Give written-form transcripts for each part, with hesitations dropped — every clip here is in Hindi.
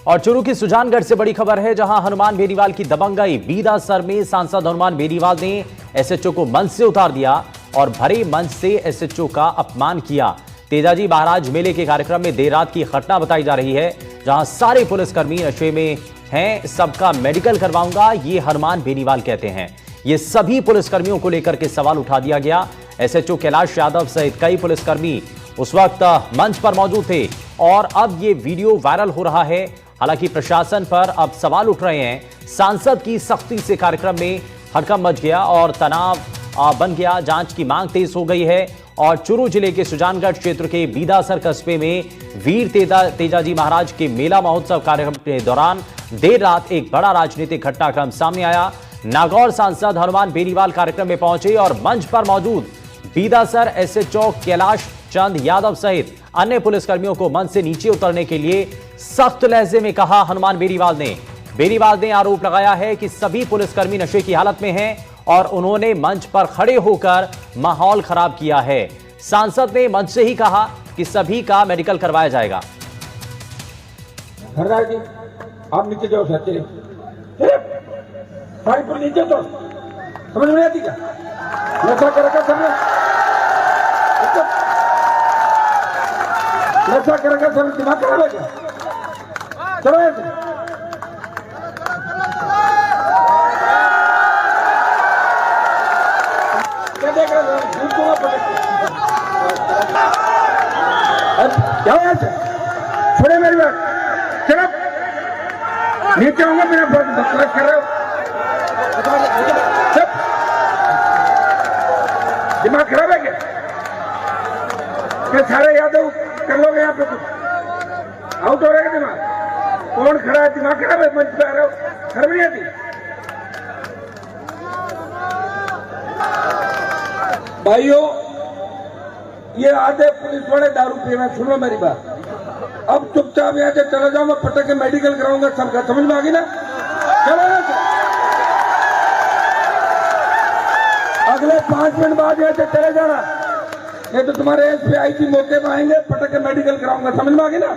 और चुरू की सुजानगढ़ से बड़ी खबर है, जहां हनुमान बेनीवाल की दबंगई। बीदासर में सांसद हनुमान बेनीवाल ने एसएचओ को मंच से उतार दिया और भरे मंच से एसएचओ का अपमान किया। तेजाजी महाराज मेले के कार्यक्रम में देर रात की घटना बताई जा रही है, जहां सारे पुलिसकर्मी नशे में हैं। सबका मेडिकल करवाऊंगा, ये हनुमान बेनीवाल कहते हैं। ये सभी पुलिसकर्मियों को लेकर के सवाल उठा दिया गया। एसएचओ कैलाश यादव सहित कई पुलिसकर्मी उस वक्त मंच पर मौजूद थे और अब ये वीडियो वायरल हो रहा है। हालांकि प्रशासन पर अब सवाल उठ रहे हैं। सांसद की सख्ती से कार्यक्रम में हड़कंप मच गया और तनाव बन गया। जांच की मांग तेज हो गई है और चुरू जिले के सुजानगढ़ क्षेत्र के बीदासर कस्बे में वीर तेजाजी महाराज के मेला महोत्सव कार्यक्रम के दौरान देर रात एक बड़ा राजनीतिक घटनाक्रम सामने आया। नागौर सांसद हनुमान बेनीवाल कार्यक्रम में पहुंचे और मंच पर मौजूद बीदासर एसएचओ कैलाश चंद यादव सहित अन्य पुलिसकर्मियों को मंच से नीचे उतरने के लिए सख्त लहजे में कहा। हनुमान बेनीवाल ने आरोप लगाया है कि सभी पुलिसकर्मी नशे की हालत में हैं और उन्होंने मंच पर खड़े होकर माहौल खराब किया है। सांसद ने मंच से ही कहा कि सभी का मेडिकल करवाया जाएगा। आप नीचे जाओ, सारी पर नीचे तो समझ में आती क्या? नशा कर समझ, नशा कर समझ, दिमाग खराब है क्या? चलो ऐसे क्या देख रहे हो? क्या ऐसे छोड़े मेरी बात, चलो नीचे होंगे, मेरा बकवास कर रहे हो। दिमाग खराब है क्या सारे यादव कर लोगे यहाँ पे? कुछ आउट हो रहेगा दिमाग। कौन खड़ा है? दिमाग खराब है? मंच पे आ रहे हो, खराब नहीं आती? भाइयों, ये आधे पुलिस वाले दारू पिए हुए, सुनो मेरी बात। अब चुपचाप यहाँ से चला जाओ, मैं पटक के मेडिकल कराऊंगा सबका। समझ में आ गई ना? चलो ना, अगले 5 मिनट बाद यहाँ से चले जाना, नहीं तो तुम्हारे एसपीआई की मौके में आएंगे, पटक के मेडिकल कराऊंगा। समझ में आ गई ना?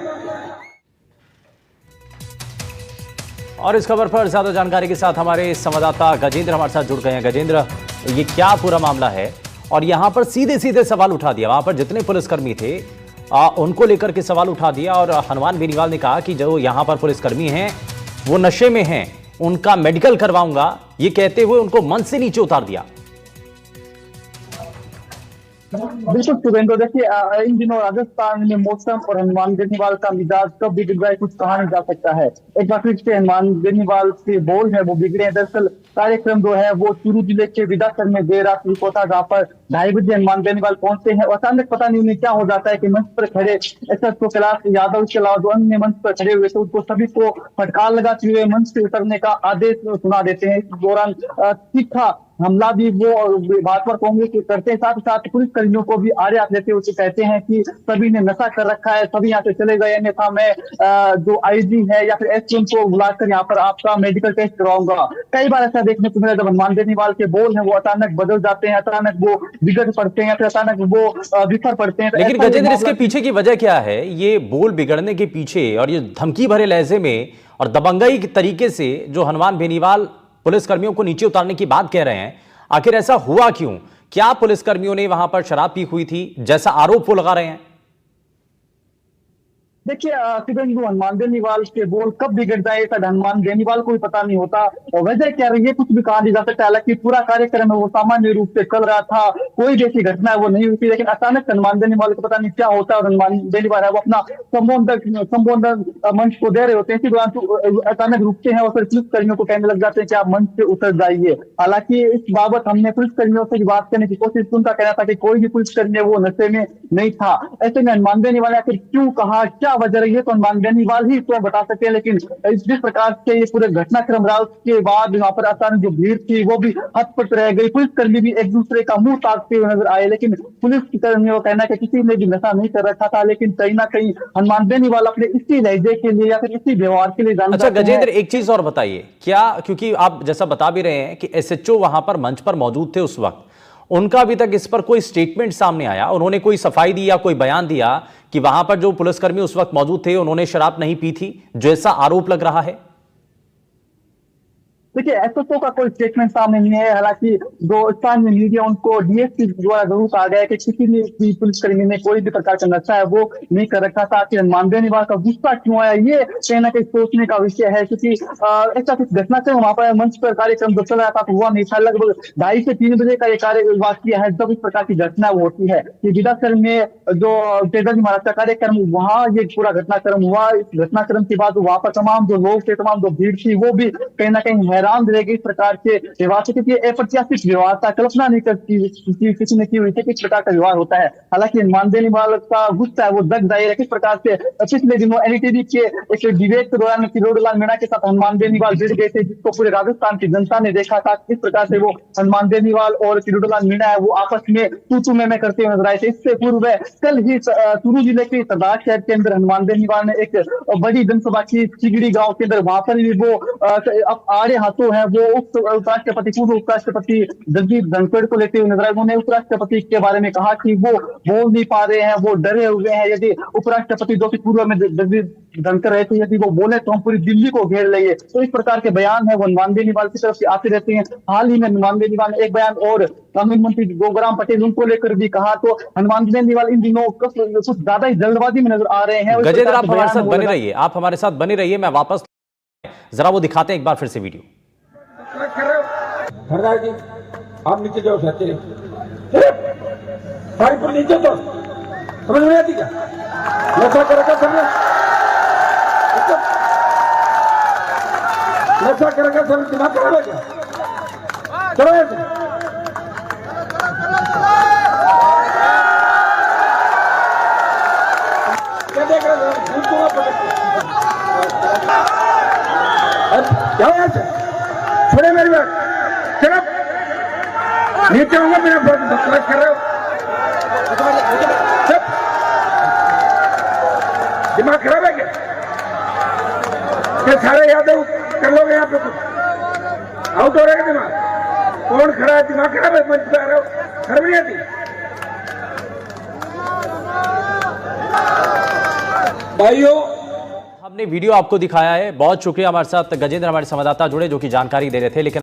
और इस खबर पर ज्यादा जानकारी के साथ हमारे संवाददाता गजेंद्र हमारे साथ जुड़ गए हैं। गजेंद्र, ये क्या पूरा मामला है? और यहां पर सीधे सीधे सवाल उठा दिया, वहां पर जितने पुलिसकर्मी थे उनको लेकर के सवाल उठा दिया और हनुमान बेनीवाल ने कहा कि जो यहां पर पुलिसकर्मी हैं वो नशे में हैं, उनका मेडिकल करवाऊंगा, ये कहते हुए उनको मंच से नीचे उतार दिया। बिल्कुल शुभेंद्र, देखिए इन दिनों राजस्थान में मौसम और हनुमान बेनीवाल का मिजाज कब बिगड़ जाए कुछ कहा नहीं जा सकता है। एक बार फिर से हनुमान बेनीवाल के बोल है वो बिगड़े हैं। दरअसल कार्यक्रम जो है वो चुरू जिले के बीदासर में देर रात हुआ था, जहाँ पर 2:30 बजे हनुमान बेनीवाल पहुंचते हैं और अचानक पता नहीं उन्हें क्या हो जाता है कि मंच पर खड़े एसएचओ कैलाश यादव के अलावा जो अन्य मंच पर खड़े हुए थे उनको सभी को फटकार लगाते हुए मंच से उतरने का आदेश सुना देते हैं। इस दौरान तीखा हमला भी वो भाजपा कांग्रेस के करते हैं, साथ ही साथ पुलिस कर्मियों को भी आड़े हाथ लेते हुए कहते हैं कि सभी ने नशा कर रखा है, सभी यहाँ से चले गए, अन्यथा मैं जो आईजी है या फिर एसपी को बुलाकर यहाँ पर आपका मेडिकल टेस्ट करवाऊंगा। कई बार ऐसा देखने को मिला, जब हनुमान बेनीवाल के बोल है वो अचानक बदल जाते हैं, अचानक वो बिगड़ पड़ते हैं, फिर अचानक वो बिखर पड़ते हैं। लेकिन गजेंद्र, इसके पीछे की वजह क्या है? ये बोल बिगड़ने के पीछे और ये धमकी भरे लहजे में और दबंगई के तरीके से जो हनुमान बेनीवाल पुलिसकर्मियों को नीचे उतारने की बात कह रहे हैं, आखिर ऐसा हुआ क्यों? क्या पुलिसकर्मियों ने वहां पर शराब पी हुई थी जैसा आरोप वो लगा रहे हैं? देखिए हनुमान बेनीवाल के बोल कब बिगड़ जाए ऐसा हनुमान बेनीवाल को भी पता नहीं होता और वजह क्या रही है कुछ भी कहा नहीं जा सकता। हालांकि पूरा कार्यक्रम है वो सामान्य रूप से चल रहा था, कोई भी ऐसी घटना है वो नहीं हुई थी, लेकिन अचानक हनुमान बेनीवाल को पता नहीं क्या होता है और हनुमान बेनीवाल है वो अपना संबोधन मंच को दे रहे होते हैं, इसी दौरान अचानक रुकते हैं और फिर पुलिस कर्मियों को कहने लग जाते हैं कि आप मंच से उतर जाइए। हालांकि इस बाबत हमने पुलिस कर्मियों से बात करने की कोशिश की, उनका कहना था कि कोई भी पुलिसकर्मी वो नशे में नहीं था। ऐसे में हनुमान बेनीवाल आखिर क्यों कहा, क्या वजह रही है तो हनुमान बेनीवाल ही तो बता सकते हैं। लेकिन जिस प्रकार से ये पूरे घटनाक्रम रहा उसके बाद वहां पर अचानक जो भीड़ थी वो भी हतपट रह गई, पुलिसकर्मी भी एक दूसरे का मुंह ताकते हुए नजर आए। लेकिन पुलिस कर्मियों का कहना है कि किसी ने भी नशा नहीं कर रखा था, लेकिन कहीं ना कहीं हनुमान बेनीवाल अपने इसी लहजे के लिए या फिर इसी व्यवहार के लिए जानते हैं। अच्छा गजेंद्र, एक चीज और बताइए, क्या क्योंकि आप जैसा बता भी रहे हैं कि एसएचओ वहां पर मंच पर मौजूद थे उस वक्त उनका अभी तक इस पर कोई स्टेटमेंट सामने आया, उन्होंने कोई सफाई दी या कोई बयान दिया कि वहां पर जो पुलिसकर्मी उस वक्त मौजूद थे उन्होंने शराब नहीं पी थी, जैसा आरोप लग रहा है? देखिए, एसएसओ का कोई स्टेटमेंट सामने नहीं है। हालांकि जो स्थानीय मीडिया उनको डीएसपी द्वारा जरूर कहा गया है कि किसी भी पुलिसकर्मी ने कोई भी प्रकार का नशा है वो नहीं कर रखा था। कि हनुमान बेनीवाल का गुस्सा क्यों आया, ये कहीं ना कहीं सोचने का विषय है, क्योंकि ऐसा कुछ घटना से वहां पर मंच पर कार्यक्रम जो चल रहा था तो हुआ नहीं था। लगभग 2:30 से 3 बजे का ये कार्य वाक्य है जब इस प्रकार की घटना होती है कि विधासर में जो तेजाजी महाराज का कार्यक्रम, वहां ये पूरा घटनाक्रम हुआ। इस घटनाक्रम के बाद वहां पर तमाम जो लोग थे, तमाम जो भीड़ थी, वो भी कहीं ना कहीं हैरान रहेगी इस प्रकार के व्यवहार से, क्योंकि अप्रत्याशित व्यवहार था। कल्पना नहीं करती किसी ने की हुई थी किस प्रकार का व्यवहार होता है। हालांकि हनुमान बेनीवाल का गुस्सा है वो जग जाहिर है। किस प्रकार से पिछले दिनों एनडीटीवी के एक डिबेट के दौरान किरोड़ीलाल मीणा के साथ हनुमान बेनीवाल भिड़ गए थे, जिसको पूरे राजस्थान की जनता ने देखा था। किस प्रकार से वो हनुमान बेनीवाल और किरोड़ीलाल मीणा है वो आपस में तू में करते हुए नजर आए थे। इससे पूर्व कल ही चूरू जिले के सरदार शहर के अंदर हनुमान बेनीवाल ने एक बड़ी जनसभा की चिगड़ी गांव के अंदर। वहां पर भी वो आड़े हाथों है वो उपराष्ट्रपति, पूर्व उपराष्ट्रपति जगदीप धनखड़ को लेते हुए नजर आए। उन्होंने उपराष्ट्रपति के बारे में कहा कि वो बोल नहीं पा रहे हैं, वो डरे हुए हैं। यदि उपराष्ट्रपति जो कि पूर्व में जगदीप धनखड़ रहे थे, यदि वो बोले तो हम पूरी दिल्ली को घेर लेंगे। तो इस प्रकार के बयान है वो हनुमान बेनीवाल की तरफ से आते रहते हैं। हाल ही में हनुमान बेनीवाल ने एक बयान और कानून मंत्री गोगराम पटेल उनको लेकर भी कहा। तो हनुमान बेनीवाल इन दिनों कुछ ज्यादा ही जल्दबाजी में नजर आ रहे हैं। गजेंद्र, आप हमारे साथ बने रहिए, आप हमारे साथ बने रहिए। मैं वापस जरा वो दिखाते हैं एक बार फिर से वीडियो। सरदार जी आप नीचे जाओ, साथी सारी पर नीचे तो समझ में आती क्या? नशा कर रखा सबने, नशा कर रखा सब, दिमाग खराब है क्या? चलो ऐसे क्या देख रहे हो? क्या ऐसे छोड़े मेरी बात, चलो नीचे होंगे, मेरा बकवास कर रहे हो, दिमाग खराब है क्या? सारे यादव कर लोगे यहाँ पे, कुछ आउट हो रहेगा दिमाग। कौन खड़ा है? दिमाग खराब है, मंच पे आ रहे हो, खराब नहीं आती भाइयों। हमने वीडियो आपको दिखाया है, बहुत शुक्रिया। हमारे साथ गजेंद्र हमारे संवाददाता जुड़े जो कि जानकारी दे रहे थे। लेकिन